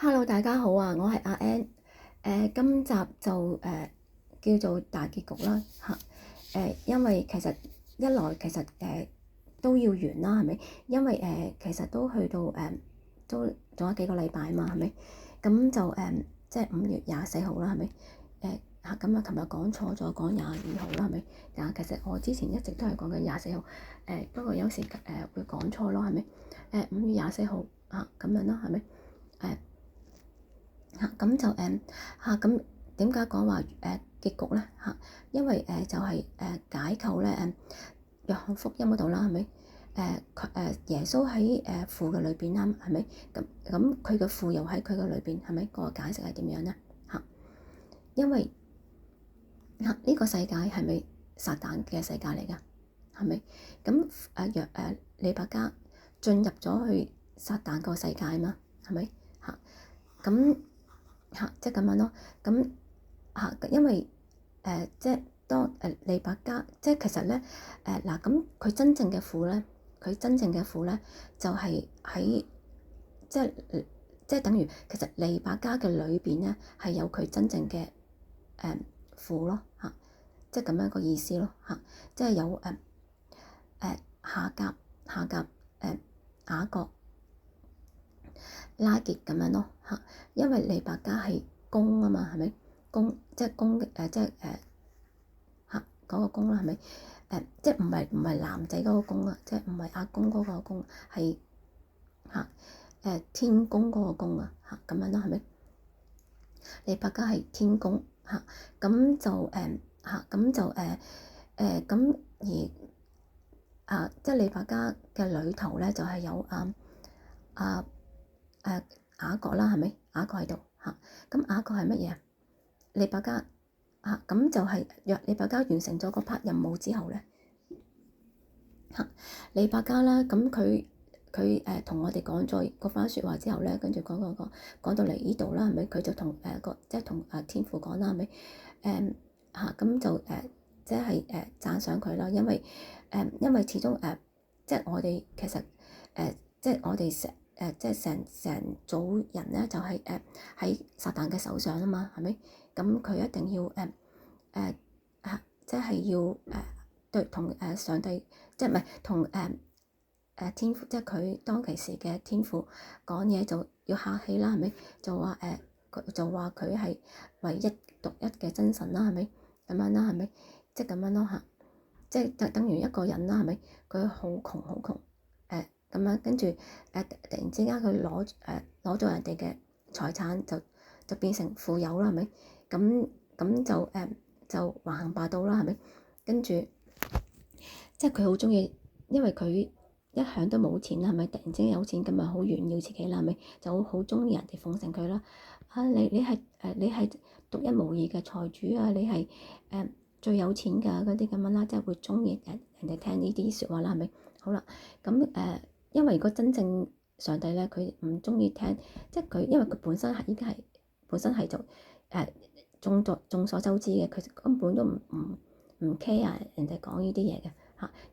Hello，大家好啊！我係阿 Ann。今集就叫做大結局啦嚇。因為其實一來其實都要完啦，係咪？因為其實都去到都仲有幾個禮拜嘛，係咪？咁就即係5月24號啦，係咪？咁啊，琴日講錯咗，講22號啦，係咪？但係其實我之前一直都係講緊24號，不過有時會講錯咯，係咪？5月24號咁樣啦，係咪？咁就咁點解講話結局咧因為就係解構咧約翰福音嗰度啦，係咪？耶穌喺父嘅裏邊啦，係咪？咁佢嘅父又喺佢嘅裏邊，係咪？個解釋係點樣咧因為呢個世界係咪撒旦嘅世界嚟㗎？係咪？咁利百加進入咗去撒旦個世界嘛？係咪？咁即係咁樣咯。咁因為即係當利百加，即係其實咧咁佢真正嘅父咧，就係喺即係等於其實利百加嘅裏邊咧係有佢真正嘅父咯即係咁樣一個意思咯即係有夏甲雅各拉結咁樣咯因為利百加係公啊嘛，係咪？公即係公即係嗰個公啦，係咪？即係唔係男仔嗰個公啊，即係唔係阿公嗰個公，係天公嗰個公啊咁樣咯，係咪？利百加係天公咁就咁就咁即係利百加嘅裏頭咧就係有雅各啦，係咪？雅各喺度咁雅各係乜嘢啊？利百加咁就係利百加完成咗嗰 part 任務之後咧利百加啦，咁佢同我哋講咗嗰番説話之後咧，跟住講到嚟呢度啦，係咪？佢就同即係同天父講啦，係咪？咁就即係讚賞佢啦，因為始終即係我哋其實即係我哋即係成組人咧，就係喺撒旦嘅手上啊嘛，係咪？咁佢一定要即係要對同上帝，即係唔係同天父，即係佢當其時嘅天父講嘢就要客氣啦，係咪？就話佢係唯一獨一嘅真神啦，係咪？咁樣啦，係咪？即係咁樣咯即係等於一個人啦，係咪？佢好窮咁樣，跟住突然之間佢攞咗人哋嘅財產，就變成富有啦，係咪？咁就橫行霸道啦，係咪？跟住即係佢好鍾意，因為佢一向都冇錢啦，係咪？突然之間有錢，咁咪好炫耀自己啦，係咪？就好鍾意人哋奉承佢啦。你係獨一無二嘅財主啊！你係最有錢㗎嗰啲咁樣啦，即係會鍾意人哋聽呢啲説話啦，係咪？好啦，咁因為如果真正上帝咧，佢唔鍾意聽，即係佢因為佢本身係就眾所周知嘅，佢根本都唔 care 人哋講呢啲嘢嘅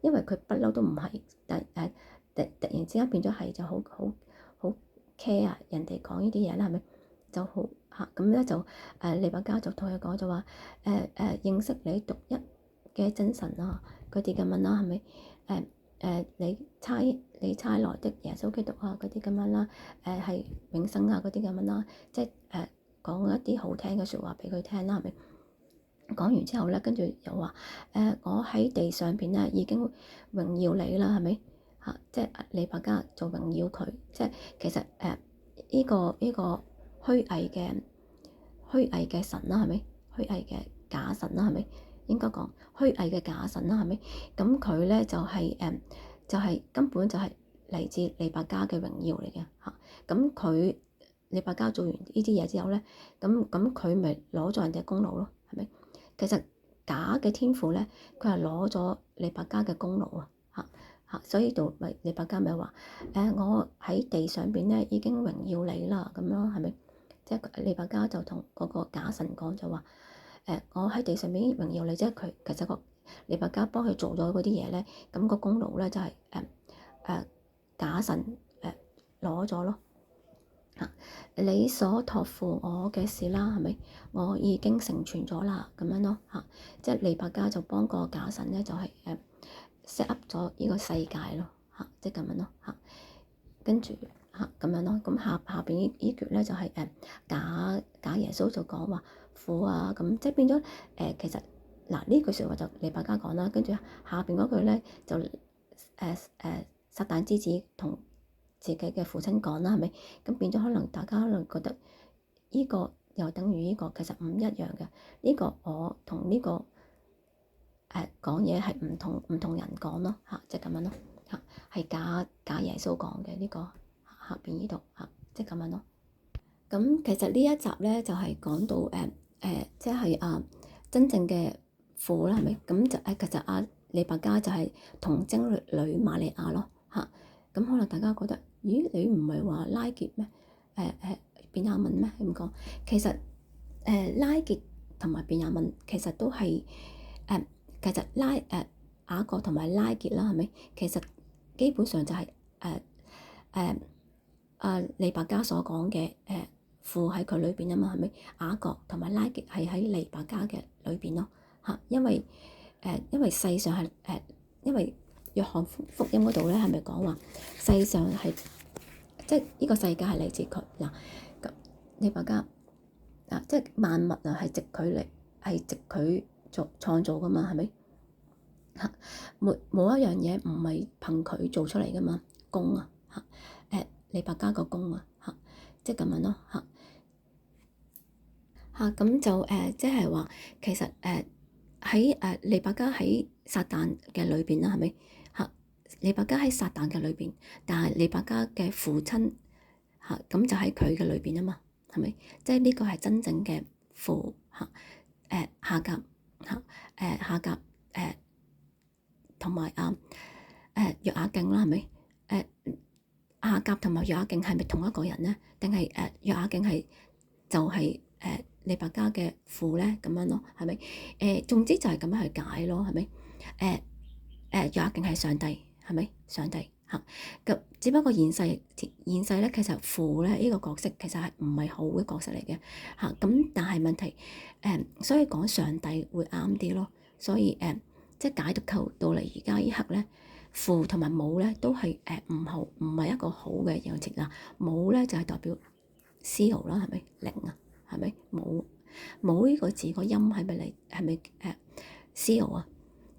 因為佢不嬲都唔係，突然之間變咗係就好 care 人哋講呢啲嘢啦，係咪？就好咁咧就利百加就同佢講就話認識你獨一嘅真神啊，嗰啲咁樣啦，係咪？你差來的耶穌基督啊，嗰啲咁樣啦，係永生啊，嗰啲咁樣啦，即係講一啲好聽嘅説話俾佢聽啦，係咪？講完之後咧，跟住又話我喺地上邊咧已經榮耀你啦，係咪即係利百加做榮耀佢，即係其實呢個虛偽嘅神啦，係咪？虛偽嘅假神啦，係咪？應該講虛偽嘅假神啦，係咪？咁佢咧就係根本就係嚟自利百加嘅榮耀嚟嘅咁佢利百加做完呢啲嘢之後咧，咁佢咪攞咗人哋功勞咯，係咪？其實假嘅天父咧，佢係攞咗利百加嘅功勞所以就咪利百加咪話我喺地上邊咧已經榮耀你啦，咁樣係咪？即係利百加就同嗰個假神講就話我喺地上邊已經榮耀你，即係佢其實個利百加幫佢做咗嗰啲嘢咧，咁個功勞咧就係假神攞咗咯你所託付我嘅事啦，係咪？我已經成全咗啦，咁樣咯嚇。即係利百加就幫個假神咧，就係set up 咗呢個世界咯嚇，即係咁樣咯嚇。跟住嚇咁樣咯，咁下邊呢橛咧就係假耶穌就講話父啊，咁即係變咗其實嗱呢句説話就利百加講啦，跟住下邊嗰句咧就撒旦之子同自己嘅父親講啦，係咪？咁變咗可能大家可能覺得呢個又等於呢個其實唔一樣嘅，呢個我同呢個講嘢係唔同人講咯嚇，即係咁樣咯嚇，係假耶穌講嘅呢個下邊呢度嚇，即係咁樣咯。咁其實呢一集咧就係講到即係真正嘅父啦，係咪？咁就其實利百加就係童貞女瑪利亞咯嚇。咁可能大家覺得，咦？你唔係話拉結咩？便雅憫咩？咁講，其實拉結同埋便雅憫其實都係其實雅各同埋拉結啦，係咪？其實基本上就係利百加所講嘅父喺佢裏邊啊嘛，係咪？雅各同埋拉結係喺利百加嘅裏邊咯嚇，因為世上係因為約翰福音嗰度咧係咪講話世上係即係呢個世界係嚟自佢嗱，咁利百加即係萬物係藉佢嚟，係藉佢創造噶嘛，係咪？嚇，冇一樣嘢唔係憑佢做出嚟噶嘛，功啊嚇，利百加個功啊嚇，即係咁樣咯嚇嚇，咁就即係話其實喺利百加喺撒旦嘅裏邊啦，係咪嚇？利百加喺撒旦嘅裏邊，但係利百加嘅父親嚇咁就喺佢嘅裏邊啊嘛，係咪？即係呢個係真正嘅父嚇夏甲嚇夏甲同埋約雅敬啦，係咪？夏甲同埋約雅敬係咪同一個人咧？定係約雅敬係就係利百加嘅父咧？咁樣咯，係咪？總之就係咁樣去解咯，係咪？約雅敬係上帝，係咪？上帝嚇咁，只不過現世咧，其實父咧呢個角色其實係唔係好嘅角色嚟嘅嚇。咁但係問題所以講上帝會啱啲咯。所以即係解讀到嚟而家呢刻咧，父同埋母咧都係唔係一個好嘅樣詞啦。母咧就係代表 zero 啦，係咪零啊？係咪母呢個字個音係咪嚟？係咪zero啊？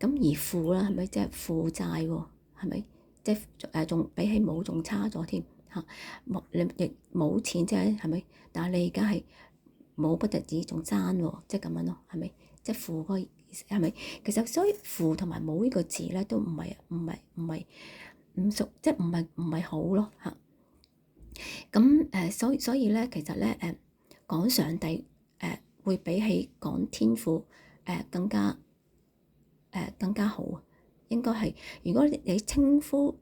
咁而父啦，係咪即係負債喎？係咪即係仲比起母仲差咗添嚇？你亦冇錢啫，係咪？但係你而家係冇不特止，仲爭喎，即係咁樣咯，係咪？即係父嗰個意思係咪？其實所以父同埋母呢個字咧都唔係唔熟，即係唔係好咯嚇。咁所以咧，其實咧講上帝會比起講天父更加好啊。應該係如果你稱呼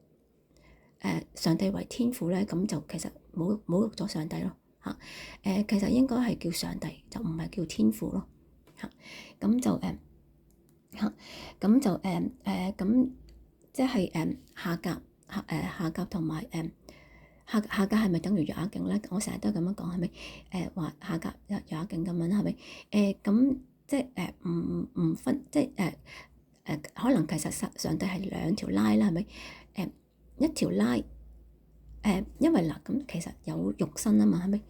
上帝為天父咧，咁就其實侮辱咗上帝咯嚇。其實應該係叫上帝，就唔係叫天父咯嚇。咁就咁就咁即係夏甲同埋夏甲係咪等於約雅敬咧？我成日都咁樣講，係咪？話夏甲約雅敬咁樣係咪？咁即係唔分，即係可能其實上帝係兩條拉啦，係咪？一條拉因為嗱咁其實有肉身啊嘛，係咪？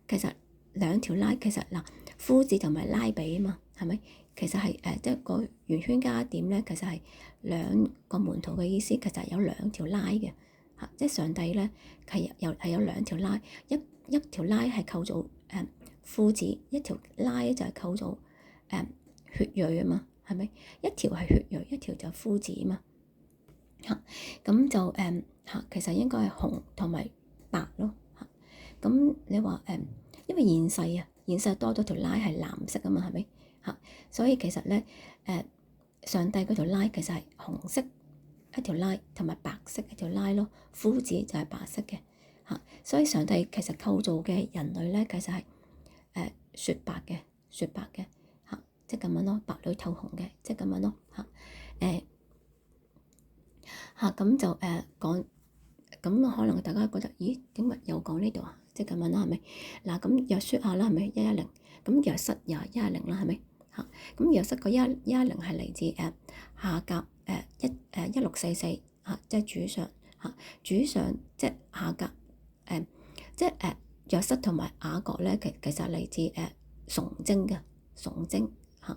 其實兩條拉其實嗱夫子同埋拉比啊嘛，係咪？其實係即係個圓圈加一點咧，其實係兩個門徒嘅意思，其實有兩條拉嘅嚇，即係上帝咧係有兩條拉，一條拉係構造夫子，一條拉就係構造血裔啊嘛，係咪？一條係血裔，一條就係夫子啊嘛嚇，咁就嚇其實應該係紅同埋白咯嚇。咁你話因為現世多咗條拉係藍色啊嘛，係咪嚇？所以其實咧上帝嗰條拉其實係紅色一條拉同埋白色一條拉咯，夫子就係白色嘅嚇。所以上帝其實構造嘅人類咧，其實係雪白嘅嚇，即係咁樣咯，白裏透紅嘅，即係咁樣咯嚇。咁就講咁可能大家覺得咦點解又講呢度啊？即係咁樣啦，係咪？嗱，咁約書亞啦，係咪110？咁約瑟又係110啦，係咪？嚇，咁約瑟個110係嚟自夏甲1644嚇，即係主上嚇，主上即係夏甲即係約瑟同埋雅各咧，其實嚟自崇禎嘅崇禎嚇，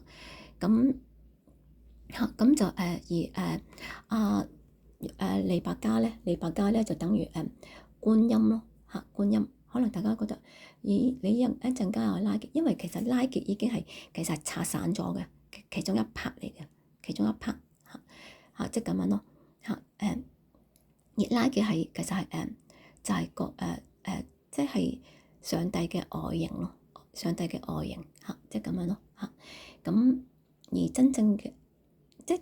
咁嚇咁就利百加咧就等於觀音咯嚇，觀音。可能大家覺得，咦？你一陣間有拉結，因為其實拉結已經係其實拆散咗嘅其中一 part 嚟嘅，其中一 part 嚇，即係咁樣咯嚇而拉結係其實係就係個即係上帝嘅外形咯，上帝嘅外形嚇，即係咁樣咯嚇。咁而真正嘅即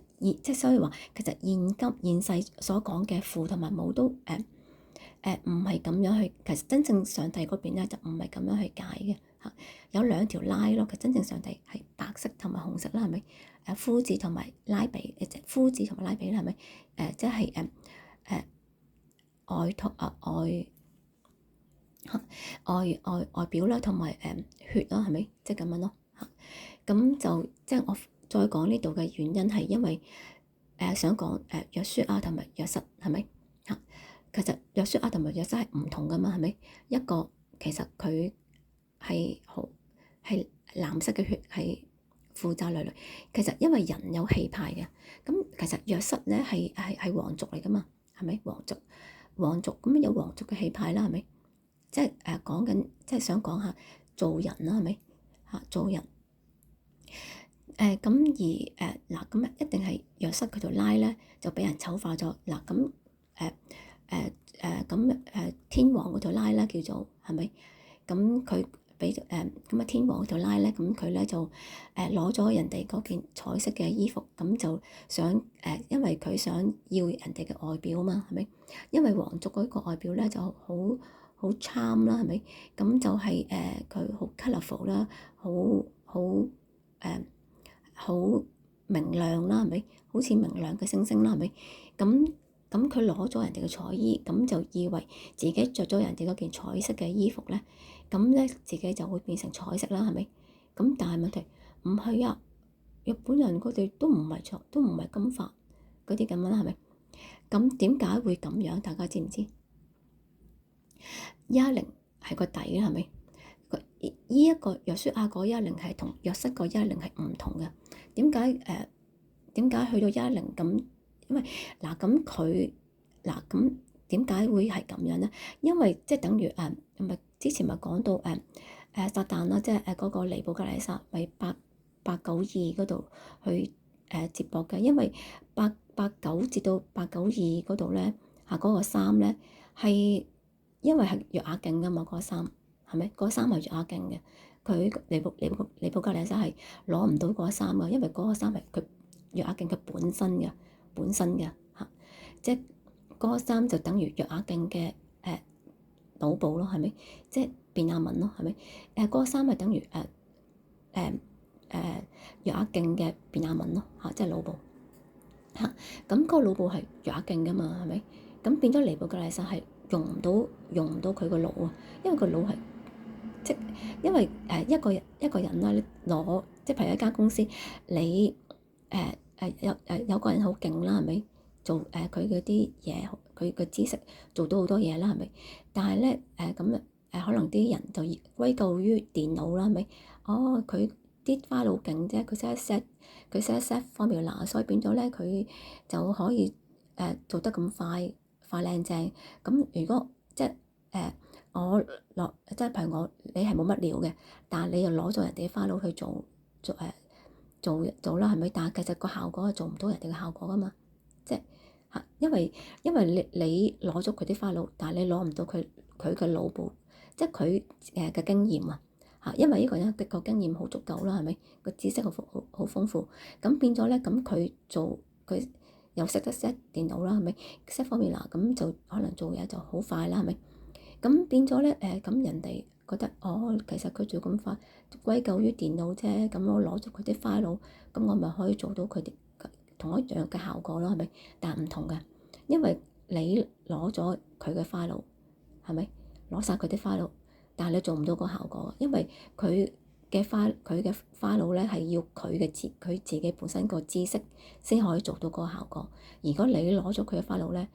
係所以話，其實現世所講嘅父同埋母都唔係咁樣去，其實真正上帝嗰邊咧就唔係咁樣去解嘅嚇。有兩條拉咯，其實真正上帝係白色同埋紅色啦，係咪？夫子同埋拉比，夫子同埋拉比啦，係咪？即係外表啦，同埋血啦，係咪？即係咁樣咯嚇。咁就即係我再講呢度嘅原因係因為想講約書亞同埋約瑟係咪嚇？其實約書亞同埋約瑟係唔同噶嘛，係咪？一個其實佢係藍色嘅血係負責累累，其實因為人有氣派嘅，咁其實約瑟咧係皇族嚟噶嘛，係咪？皇族咁有皇族嘅氣派啦，係咪？即係講緊，即係想講下做人啦，係咪嚇？做人咁而嗱咁一定係約瑟佢條拉咧就俾人醜化咗嗱咁天王嗰條拉咧叫做係咪？咁佢俾咁天王嗰條拉咧，咁佢咧就攞咗人哋嗰件彩色嘅衣服，咁就想因為佢想要人哋嘅外表嘛，係咪？因為皇族嗰個外表咧就好 charm 啦，係咪？咁就係佢好 colourful 啦，好明亮啦，係咪？好似明亮嘅星星啦，係咪？咁佢攞咗人哋嘅彩衣，咁就以為自己着咗人哋嗰件彩色嘅衣服咧，咁咧自己就會變成彩色啦，係咪？咁但係問題唔係啊，日本人佢哋都唔係金髮嗰啲咁樣啦，係咪？咁點解會咁樣？大家知唔知？110係個底啦，係咪？呢一個約書亞嗰110係同約瑟個110係唔同嘅。點解去到110咁？因為嗱咁佢嗱咁點解會係咁樣咧？因為即係等於咪之前咪講到撒旦啦，即係嗰個尼布甲尼撒咪892嗰度去接駁嘅，因為889至到892嗰度咧嗰個3咧係因為係約雅敬噶嘛，嗰個3係咪？嗰個3係約雅敬嘅，佢尼布甲尼撒係攞唔到嗰個3噶，因為嗰個3係佢約雅敬嘅本身嘅嚇，即係嗰個3就等於約雅敬嘅腦部咯，係咪？即係便雅憫咯，係咪？嗰個3係等於約雅敬嘅便雅憫咯嚇，即係腦部嚇。咁嗰個腦部係約雅敬噶嘛，係咪？咁變咗尼布甲尼撒係用唔到佢個腦啊，因為個腦係即因為一個人啦，你攞即係譬如一間公司，你有個人好勁啦，係咪？做佢嗰啲嘢，佢嘅知識做到好多嘢啦，係咪？但係咧咁可能啲人就歸咎於電腦啦，係咪？哦，佢啲 file 好勁啫，佢 set 一 set formula，所以變咗咧佢就可以做得咁快靚正。咁如果即係我即係譬如你係冇乜料嘅，但係你又攞咗人哋嘅 file 去做啦，係咪？但係其實個效果係做唔到人哋嘅效果噶嘛，即係嚇，因為你攞咗佢啲 file，但係你攞唔到佢嘅腦部，即係佢嘅經驗啊嚇，因為呢個人嘅個經驗好足夠啦，係咪？個知識好豐富，咁變咗咧，咁佢又識得 set 電腦啦，係咪 set formula，咁就可能做嘢就好快啦，係咪？咁變咗咧咁人哋覺得其實佢做咁快，歸咎於電腦啫。咁我攞咗佢啲 file，咁我咪可以做到佢哋同一樣嘅效果咯，係咪？但係唔同嘅，因為你攞咗佢嘅 file，係咪？攞晒佢啲 file，但係你做唔到個效果，因為佢嘅花腦咧係要佢自己本身個知識先可以做到嗰個效果。如果你攞咗佢嘅花腦咧，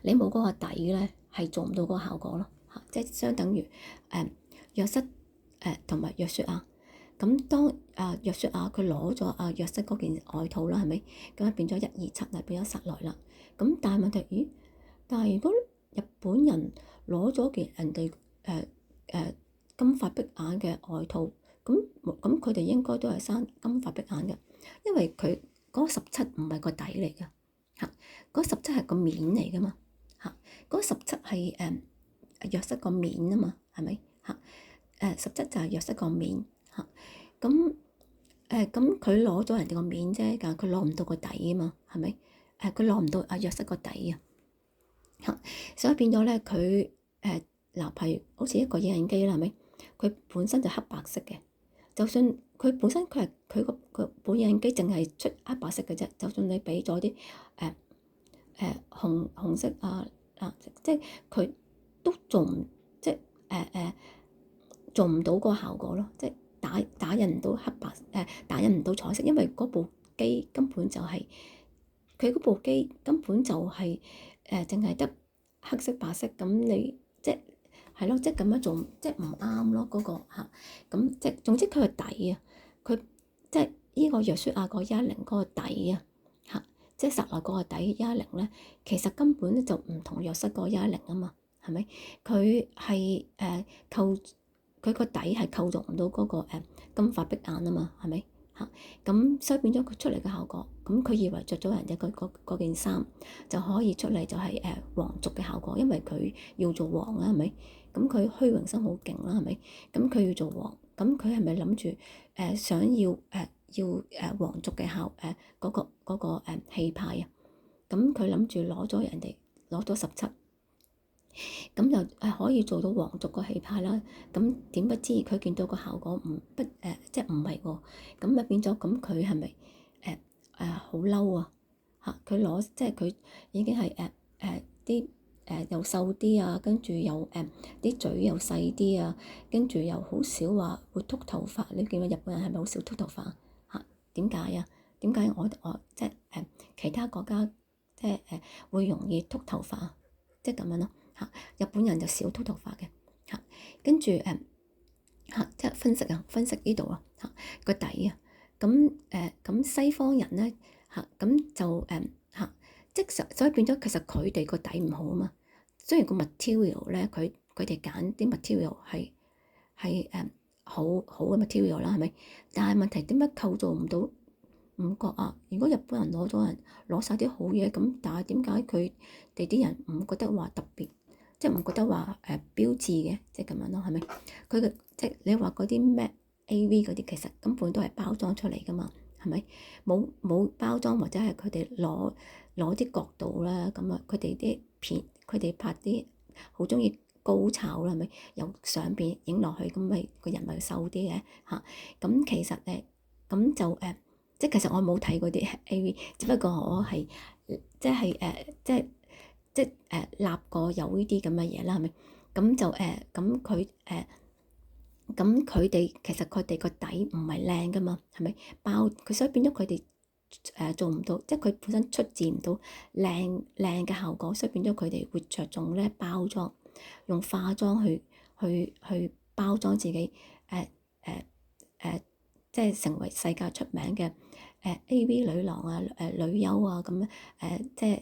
你冇嗰個底咧，係做唔到嗰個效果咯。即係相等於約瑟同埋約書亞。咁當約書亞佢攞咗約瑟嗰件外套啦，係咪？咁變咗127啦，變咗撒來啦。咁但係問題，但係如果日本人攞咗件人哋金髮碧眼嘅外套，咁佢哋應該都係生金髮碧眼嘅，因為佢嗰17唔係個底嚟㗎。嗰17係個面嚟㗎嘛，嗰17係約瑟個面啊嘛，係咪？17就係約瑟個面咁佢攞咗人哋個面啫，但係佢攞唔到個底啊嘛，係咪？佢攞唔到約瑟個底啊，所以變咗咧佢譬如好似一個影印機啦，係咪？佢本身就黑白色嘅，就算佢本身佢個本影印機淨係出黑白色嘅啫，就算你俾咗啲紅色即係佢都做唔做唔到個效果咯，即係打印唔到黑白打印唔到彩色，因為嗰部機根本就係佢嗰部機根本就係淨係得黑色白色，咁你即係咯，即係咁樣做即係唔啱咯，嗰個咁即係總之佢個底啊，佢即係呢個約書亞個110嗰個底啊即係撒來嗰個底110咧，其實根本咧就唔同約瑟嗰個110啊嘛，係咪？佢係扣佢個底係扣做唔到嗰個金髮碧眼啊嘛，係咪？咁所以變咗佢出嚟嘅效果，咁佢以為着咗人哋嗰件衫就可以出嚟就係皇族嘅效果，因為佢要做王啊，係咪？咁佢虛榮心好勁啦，係咪？咁佢要做王，咁佢係咪諗住想要皇族嘅嗰個氣派啊？咁佢諗住攞咗人哋攞咗17，咁就可以做到皇族個氣派啦。咁點不知佢見到個效果即係唔係喎？咁咪變咗咁佢係咪好嬲啊？佢攞即係佢已經係啲又瘦啲啊，跟住又啲嘴又細啲啊，跟住又好少話會禿頭髮。你見到日本人係咪好少禿頭髮啊？點解啊？點解我即係其他國家即係會容易禿頭髮啊？即係咁樣咯。日本人就少禿頭髮嘅跟住即係分析呢度啊個底啊，咁西方人咧咁就即係所以變咗其實佢哋個底唔好啊嘛。雖然個 material 咧佢哋揀啲 material 係好嘅 material 啦，係咪？但係問題點解構造唔到唔覺啊？如果日本人攞晒啲好嘢，咁但係點解佢哋啲人唔覺得話特別？即係唔覺得話標誌嘅，即係咁樣咯，係咪？佢嘅即係你話嗰啲咩 AV 嗰啲，其實根本都係包裝出嚟噶嘛，係咪？冇包裝或者係佢哋攞啲角度啦，咁啊佢哋啲片，佢哋拍啲好中意高炒啦，係咪？由上邊影落去，咁咪個人咪瘦啲嘅咁其實咁就即係其實我冇睇嗰啲 AV，只不過我係即係立過有呢啲咁嘅嘢啦，係咪？咁就咁佢哋其實佢哋個底唔係靚噶嘛，係咪？包佢所以變咗佢哋做唔到，即係佢本身出自唔到靚嘅效果，所以變咗佢哋會着重咧包裝，用化妝去包裝自己即係成為世界出名嘅AV 女郎啊女優啊咁樣即係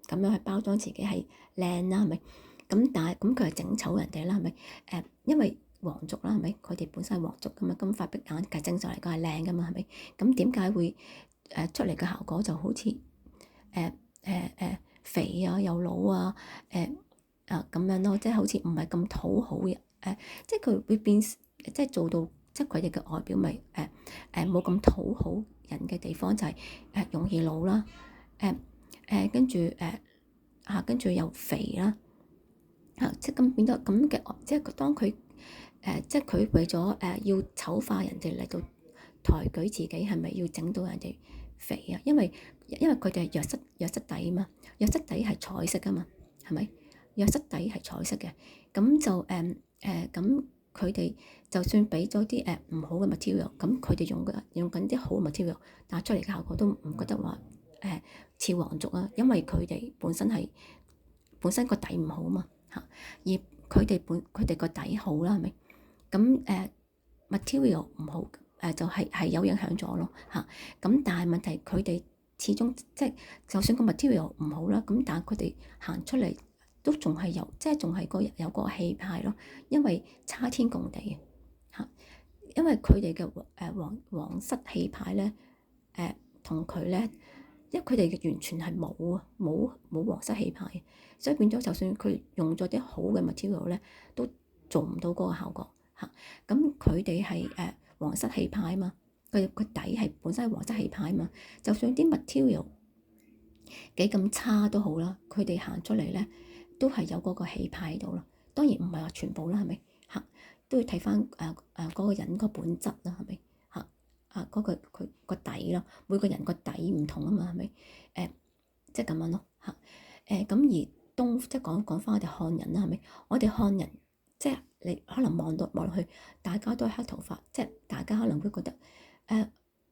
咁樣去包裝自己係靚啦，係咪？咁但係咁佢係整醜人哋啦，係咪？因為皇族啦，係咪？佢哋本身係皇族咁嘛，金髮碧眼，其實正常嚟講係靚噶嘛，係咪？咁點解會出嚟嘅效果就好似肥啊又老啊咁樣咯，即係好似唔係咁討好嘅即係佢會變即係做到即係佢哋嘅外表咪冇咁討好人嘅地方就係容易老啦跟住又肥啦即係咁變咗咁嘅，即係當佢即係佢為咗要醜化人哋嚟到抬舉自己，係咪要整到人哋肥啊？因為佢哋係約瑟底啊嘛，約瑟底係彩色噶嘛，係咪？約瑟底係彩色嘅，咁就咁佢哋就算俾咗啲唔好嘅 material，咁佢哋用緊啲好嘅 material，但係出嚟嘅效果都唔覺得話似皇族啊，因為佢哋本身個底唔好嘛嚇，而佢哋個底好啦，係咪？咁material 唔好就係有影響咗咯嚇。咁但係問題佢哋始終即係就算個 material 唔好啦，咁但係佢哋行出嚟都仲係仲係有個氣派咯，因為差天共地嚇。因為佢哋嘅皇室氣派咧同佢咧，因為佢哋完全係冇皇室氣派，所以變咗就算佢用咗啲好嘅 material 咧，都做唔到嗰個效果嚇。咁佢哋係皇室氣派啊嘛，佢底係本身係皇室氣派啊嘛，就算啲 material 幾咁差都好啦，佢哋行出嚟咧都係有嗰個氣派喺度咯。當然唔係話全部啦，係咪嚇？都要睇翻嗰個人個本質啦，係咪嚇？嗰個佢個底咯，每個人個底唔同啊嘛，係咪？即係咁樣咯嚇。咁而即係講翻我哋漢人啦，係咪？我哋漢人即係你可能望落去，大家都係黑頭髮，即係大家可能會覺得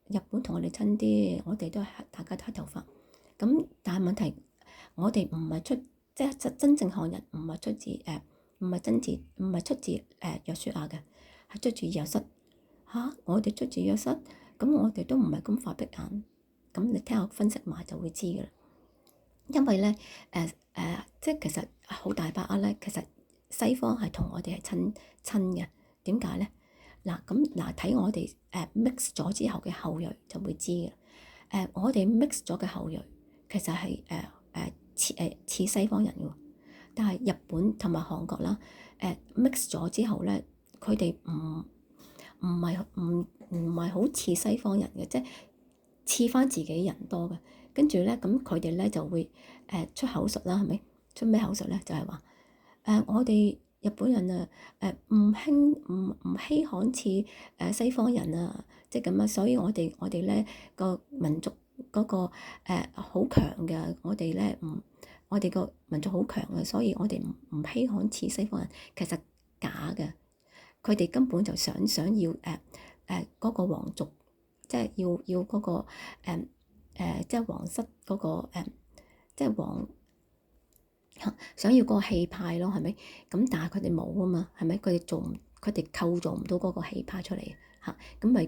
日本同我哋親啲，我哋都係大家都黑頭髮。咁但係問題，我哋唔係即係真正漢人，唔係出自唔係出自約書亞嘅，係出自約瑟嚇。我哋出自約瑟，咁我哋都唔係金髮碧眼。咁你聽我分析埋就會知㗎啦。因為咧即係其實好大把握咧，其實西方係同我哋係親嘅。點解咧？嗱睇我哋mix 咗之後嘅後裔就會知嘅。我哋 mix 咗嘅後裔其實係似西方人嘅，但係日本同埋韓國啦mix 咗之後咧，佢哋唔係好似西方人嘅，即係似翻自己人多嘅。跟住咧，咁佢哋咧就會出口術啦，係咪？出咩口術咧？就係話我哋日本人啊唔稀罕似西方人啊，即係咁啊。所以我哋咧個民族嗰個好強嘅，我哋個民族好強嘅，所以我哋唔稀罕似西方人。其實假嘅，佢哋根本就想要嗰個皇族，即係要嗰個即係皇室嗰個即係想要嗰個氣派咯，係咪？咁但係佢哋冇啊嘛，係咪？佢哋構造唔到嗰個氣派出嚟嚇，咁咪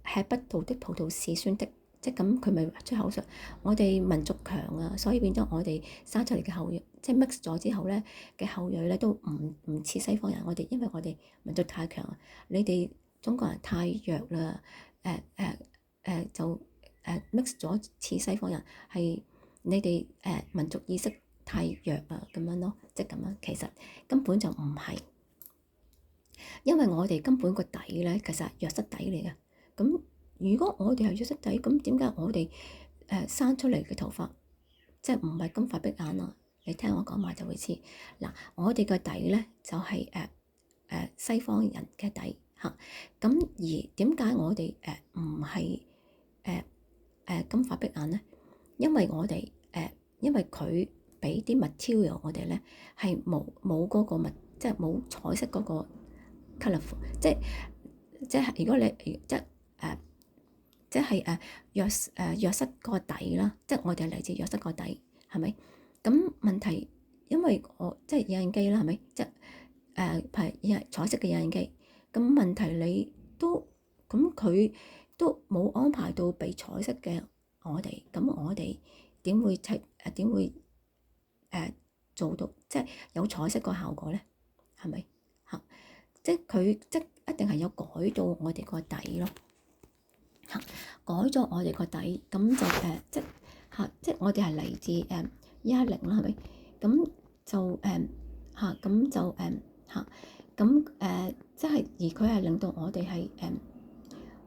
吃不到的葡萄是酸的，即係咁佢咪出口術。我哋民族強啊，所以變咗我哋生出嚟嘅後裔，即係 mix 咗之後咧嘅後裔咧都唔似西方人。因為我哋民族太強啊，你哋中國人太弱啦，就mix 咗似西方人，係你哋民族意識太弱啊咁樣咯，即係咁樣。其實根本就唔係，因為我哋根本個底咧其實係弱質底嚟嘅。咁如果我哋係弱質底，咁點解我哋生出嚟嘅頭髮即係唔係金髮碧眼啊？你聽我講埋就會知。嗱，我哋個底咧就係西方人嘅底嚇。咁而點解我哋唔係金髮碧眼咧？因為我哋因為佢俾啲 material 我哋咧係冇嗰個即係冇彩色嗰個 colourful，即係如果你即係約瑟個底啦，即係我哋係嚟自約瑟個底，係咪？咁問題因為我即係影印機啦，係咪？即係係彩色嘅影印機，咁問題你都咁佢都冇安排到俾彩色嘅我哋，咁我哋點會做到即係有彩色個效果咧？係咪嚇？即係佢一定係有改到我哋個底咯嚇，改咗我哋個底，咁就即係我哋係嚟自110啦，係咪？咁就咁就咁即係而佢係令到我哋係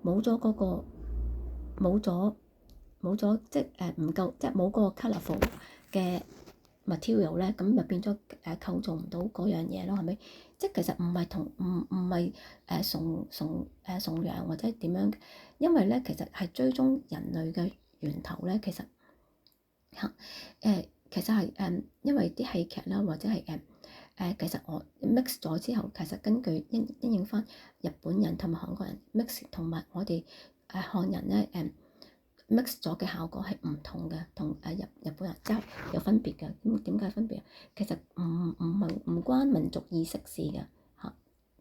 冇咗嗰個冇咗即係唔夠，即係冇嗰個 colourful 嘅 material 咧，咁就變咗構造唔到嗰樣嘢咯，係咪？即係其實唔係崇洋或者點樣，因為咧其實係追蹤人類嘅源頭咧，其實其實係因為啲戲劇啦，或者係其實我 mix 咗之後，其實根據因應翻日本人同埋韓國人 mix 同埋我哋漢人咧mix 咗嘅效果係唔同嘅，同日本人即係有分別嘅。咁點解分別啊？其實唔關民族意識事嘅嚇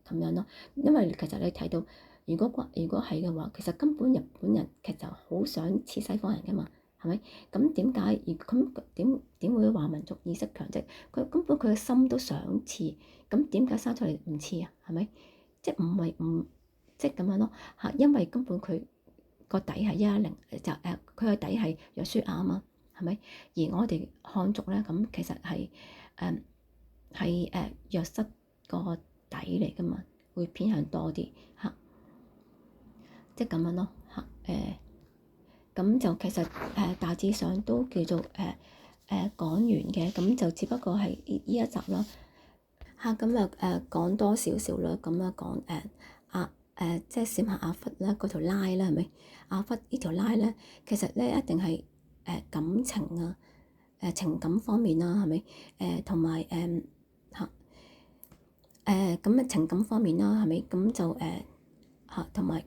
咁樣咯。因為其實你睇到，如果係嘅話，其實根本日本人其實好想似西方人㗎嘛。係咪？咁點解？咁點會話民族意識強啫？佢根本佢嘅心都想似，咁點解生出嚟唔似啊？係咪？即係唔係唔即係咁樣咯嚇？因為根本佢個底係110，就佢個底係約書亞啊嘛，係咪？而我哋漢族咧，咁其實係約瑟個底嚟噶嘛，會偏向多啲嚇，即係咁樣咯嚇咁就其實大致上都叫做講完嘅，咁就只不過係呢一集啦嚇，咁講多少少啦，咁講即係閃下阿弗啦嗰條拉啦，係咪？阿弗呢條拉咧，其實咧一定係感情啊情感方面啦，係咪？同埋嚇咁情感方面啦，係咪？咁就同埋。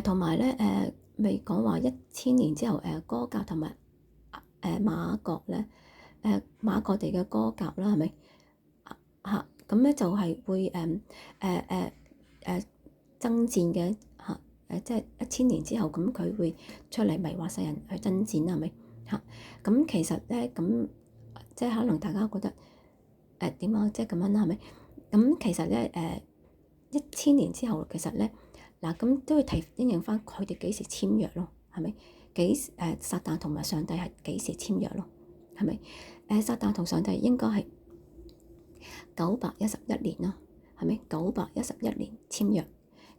同埋咧未講話1000年之後歌革同埋馬各咧馬各地嘅歌革啦，係咪咁咧就係會爭戰嘅即係1000年之後咁佢會出嚟迷惑世人去爭戰啦，係咪咁其實咧咁即係可能大家覺得點啊？即係咁樣啦，係咪？咁其實咧1000年之後其實咧。嗱，咁都要應用翻佢哋幾時簽約咯，係咪？撒旦同埋上帝係幾時簽約咯？係咪？撒旦同上帝應該係911年咯，係咪？911年簽約，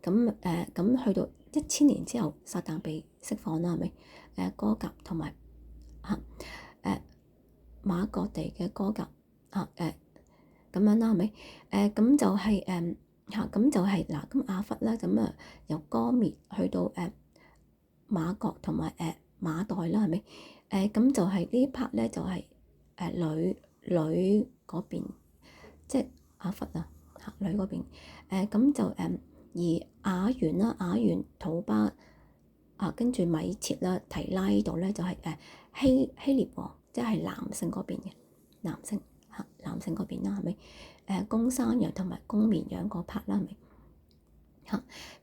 咁去到1000年之後，撒旦被釋放啦，係咪？歌革同埋馬各地嘅歌革咁樣啦，係咪？咁就係咁就係嗱，咁阿弗啦，咁由歌篾去到馬各同埋馬代啦，係咪？咁就係呢 part 咧，就係女嗰邊，即係阿弗啊，女嗰邊。咁就而雅元啦，雅元土巴跟住米設啦，提拉呢度咧就係希臘王，即係男性嗰邊嘅男性嗰邊啦，係咪？公山羊同埋公綿羊嗰 part 啦，係咪？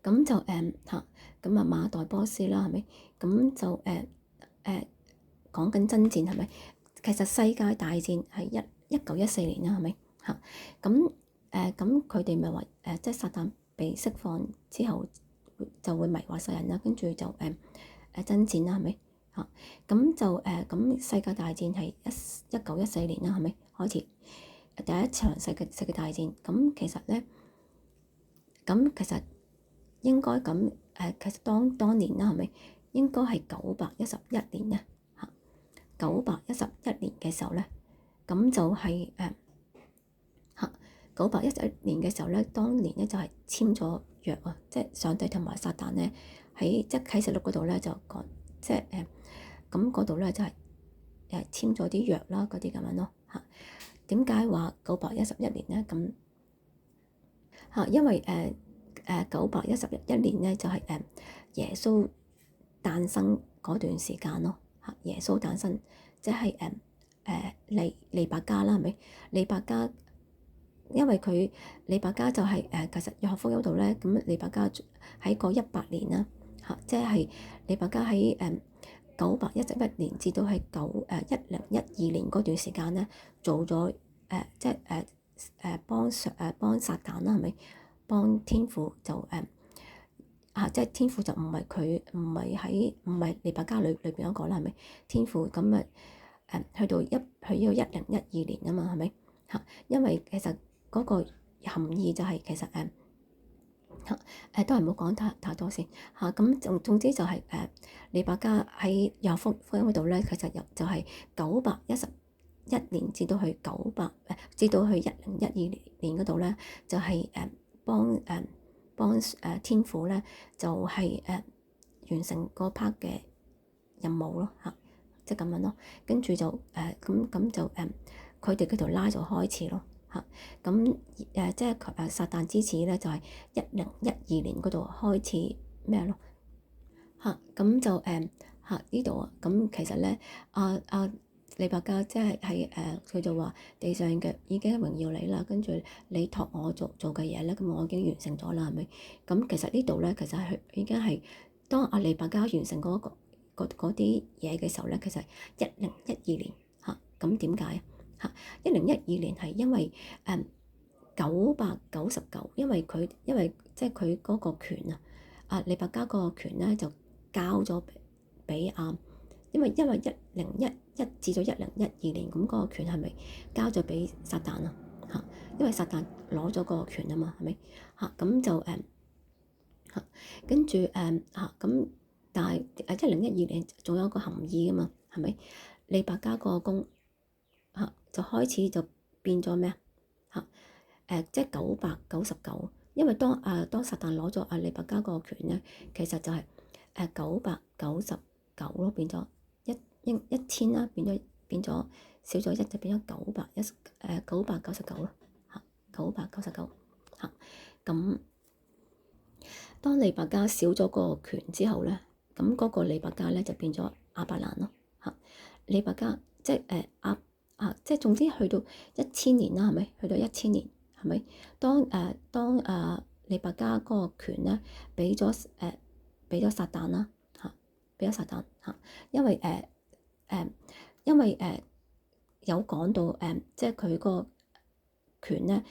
咁就咁馬代波斯啦，係咪？咁就講緊爭戰係咪？其實世界大戰係1914年啦，係咪？咁佢哋咪話即係撒旦被釋放之後就會迷惑世人啦，跟住就爭戰啦，係咪？咁就咁世界大戰係1914年啦，係咪開始？第一場世界大戰，咁其實咧，咁其實應該咁其實當年啦，係咪應該係911年咧？911年嘅時候咧，咁就係911年嘅時候咧，當年咧就係簽咗約啊，即係上帝同埋撒旦咧喺即係啟示錄嗰度咧就講，即係咁嗰度咧就係簽咗啲約啦，嗰啲咁樣咯點解話911年咧？咁因為911年咧就係耶穌誕生嗰段時間咯耶穌誕生即係利百加啦，係咪？利百加，因為佢利百加就係其實約翰福音度咧，咁利百加喺個100年啦即係利百加喺911年至到係1012年嗰段時間咧，做咗即係幫撒旦啦，係咪？幫天父就即係天父就唔係利百加裏邊嗰個啦，係咪？天父咁去到1012年啊嘛，係咪？因為其實嗰個含義就係其實都係唔好講太多先咁總之就係利百加喺約翰福音嗰度咧，其實就係911年至到去1012年嗰度咧，就係幫天父咧，就係完成嗰 part 嘅任務咯即係咁樣咯。跟住就咁就佢哋嗰條拉就開始咯嚇。咁即係撒旦之始咧，就係1012年嗰度開始咩咯嚇。咁就呢度啊。咁其實咧利百加即係佢就話地上嘅已經榮耀你啦，跟住你託我做嘅嘢咧，咁我已經完成咗啦，係咪？咁其實呢度咧，其實係已經係當利百加完成嗰啲嘢嘅時候咧，其實係1012年嚇。咁點解啊？1012年係因為999，因為即係佢嗰個權利百加嗰個權咧就交咗俾因為1011至到1012年咁嗰個權係咪交咗俾撒旦啊嚇？因為撒旦攞咗嗰個權啊嘛，係咪嚇？咁就跟住咁，但係1012年仲有個含義噶嘛，係咪？利百加個宮就開始就變咗咩即係999，因為當撒旦攞咗利百加個權咧，其實就係999咯，變咗1000啦，變咗少咗1就變咗999咯999嚇。咁當利百加少咗個權之後咧，咁嗰個利百加咧就變咗亞伯蘭咯嚇。利百加即係即係總之去到1000年啦，係咪？去到1000年係咪？當利百加嗰個權咧俾咗撒旦啦嚇，俾咗撒旦嚇，因為有講到即係佢個權咧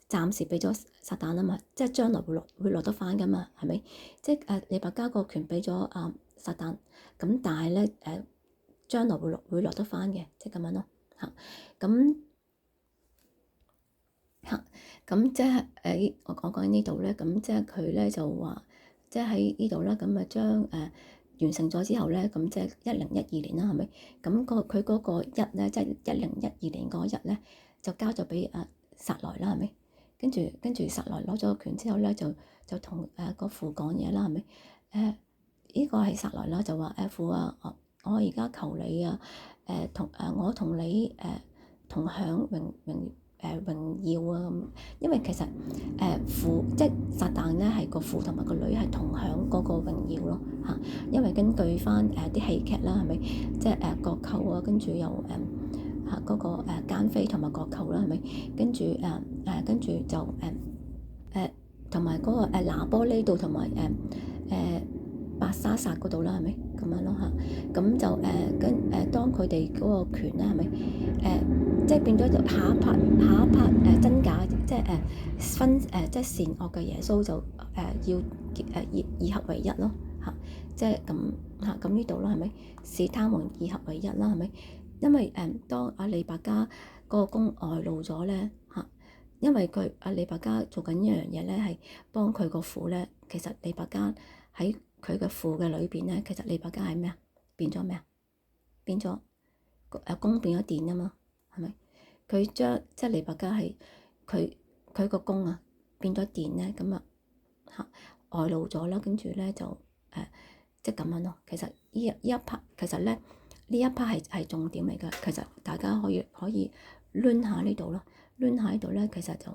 暫時俾咗撒旦啊嘛，即係將來會落得翻噶嘛，係咪？即係利百加個權俾咗撒旦，咁但係咧將來會落得翻嘅，即係咁樣咯嚇。咁即係我講緊呢度咧，咁即係佢咧就話，即係喺呢度啦，咁將完成咗之後咧，咁即係1012年啦，係咪？咁佢嗰個日咧，即係1012年嗰日咧，就交咗俾撒萊啦，係咪？跟住撒萊攞咗個權之後咧，就同個父講嘢啦，係咪？呢個係撒萊啦，就話父我而家求你我同你同享榮耀咁，因為其實父即係撒旦咧係個父同埋個女係同享嗰個榮耀咯嚇，因為根據翻啲戲劇啦，係咪？即係國舅啊，跟住又嗰個奸妃同埋國舅啦，係咪？跟住就同埋嗰個拿波呢度同埋伯沙撒嗰度啦，係咪咁樣咯嚇？咁就當佢哋嗰個權咧，係咪即係變咗就下一 part 真假，即係分即係善惡嘅耶穌就要二合為一咯嚇，即係咁嚇。咁呢度啦，係咪使他們二合為一啦？係咪？因為當利百加個宮外露咗咧嚇，因為利百加做緊一樣嘢咧，係幫佢個父咧。其實利百加喺佢嘅父嘅裏邊咧，其實利百加係咩啊？變咗咩啊？變咗宮變咗殿啊嘛，係咪？佢將即係利百加係佢個宮變咗殿咧，咁外露咗啦，跟住咧就即係咁樣咯。其實呢一 part 其實咧呢一 part 係重點嚟㗎。其實大家可以攣下呢度咯，攣下呢度咧，其實就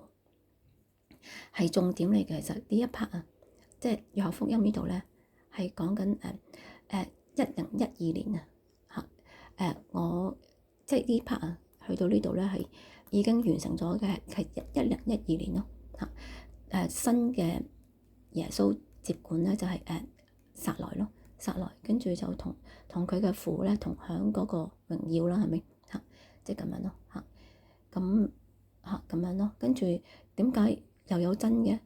係重點嚟嘅。其實呢一 part即係約翰福音呢度咧係講緊1012年我即係呢 part 去到呢度咧係已經完成咗嘅，係1012年咯嚇。新嘅耶穌接管咧就係撒萊咯，撒萊跟住就同佢嘅父咧同享嗰個榮耀啦，係咪嚇？即係咁樣咯嚇，咁樣咯。跟住點解又有真嘅？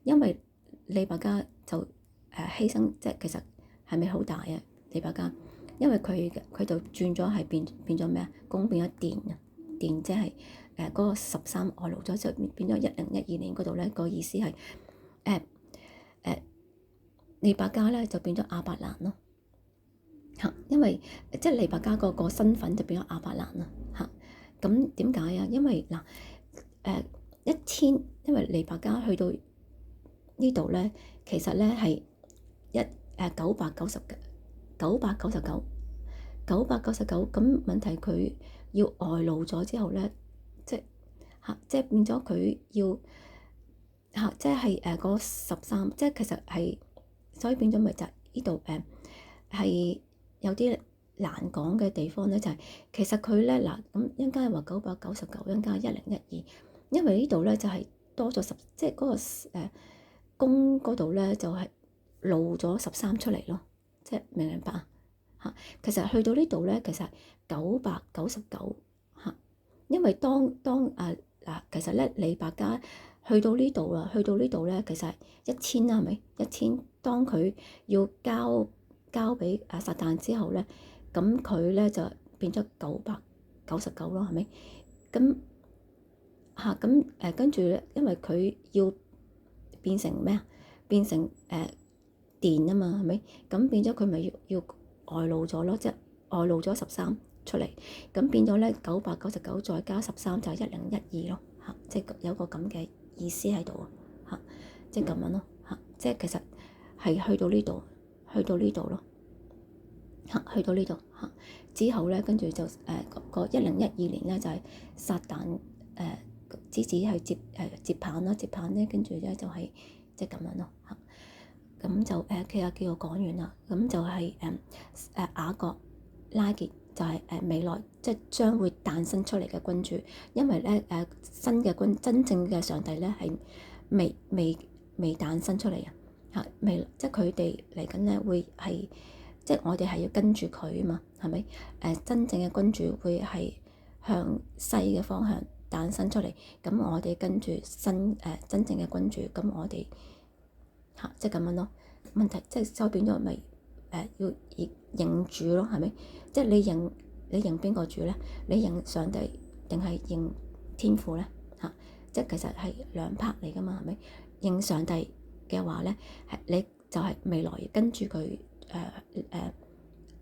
因為利百加就犧牲，即係其實係咪好大啊？利百加，因為佢就轉咗係變咗咩啊？宮變咗殿啊！殿即係嗰個13外露咗，就變咗1012年嗰度咧。個意思係利百加咧就變咗亞伯蘭咯嚇，因為即係利百加個身份就變咗亞伯蘭啦嚇。咁點解啊？因為1000，因為利百加去到呢度咧，其實咧係999，咁問題佢要外露咗之後咧，即係變咗佢要即係嗰13，即係其實係，所以變咗咪就係呢度係有啲難講嘅地方咧，就係其實佢咧嗱咁一陣間話999，一陣間1012，因為呢度咧就係多咗即係嗰個宮嗰度咧就係露咗13出嚟咯，即係明唔明白啊？其實去到呢度咧，其實999因為當其實咧李百家去到呢度啦，去到呢度咧，其實係1000啦，係咪1000？當佢要交俾撒旦之後咧，咁佢咧就變咗999咯，係咪？咁咁跟住咧，因為佢要變成咩啊？變成電啊嘛，係咪？咁變咗佢咪要外露咗咯，即係外露咗13出嚟，咁變咗咧999再加13就係1012咯，即係有個咁嘅意思喺度啊，即係咁樣咯，即係其實係去到呢度，去到呢度咯，去到呢度之後咧，跟住就個1012年咧就係撒旦之子係接棒啦，接棒咧跟住咧就係即係咁樣咯，咁就其實叫我講完啦，咁就係雅各拉結就係未來即係將會誕生出嚟嘅君主，因為咧新嘅真正嘅上帝咧係未誕生出嚟啊，未即係佢哋嚟緊咧會係即係我哋係要跟住佢啊嘛，係咪？真正嘅君主會係向西嘅方向誕生出嚟，咁我哋跟住真正嘅君主，咁我哋即係咁樣咯。問題即係所變咗咪要認主咯，係咪？即係你認邊個主咧？你認上帝定係認天父咧？即係其實係兩 part 嚟噶嘛，係咪？認上帝嘅話咧，係你就係未來跟住佢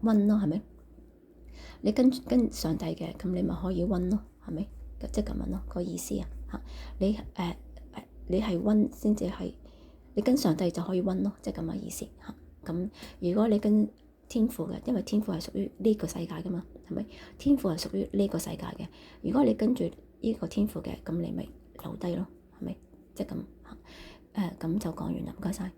溫咯，係咪？你跟上帝嘅，咁你咪可以溫咯，係咪？即係咁樣咯，個意思啊你你係溫先至係。你跟上帝就可以溫咯，即係咁嘅意思嚇。咁如果你跟天父嘅，因為天父係屬於呢個世界噶嘛，係咪？天父係屬於呢個世界嘅。如果你跟住呢個天父嘅，咁你咪留低咯，係咪？即係咁嚇。咁就講完啦，唔該晒。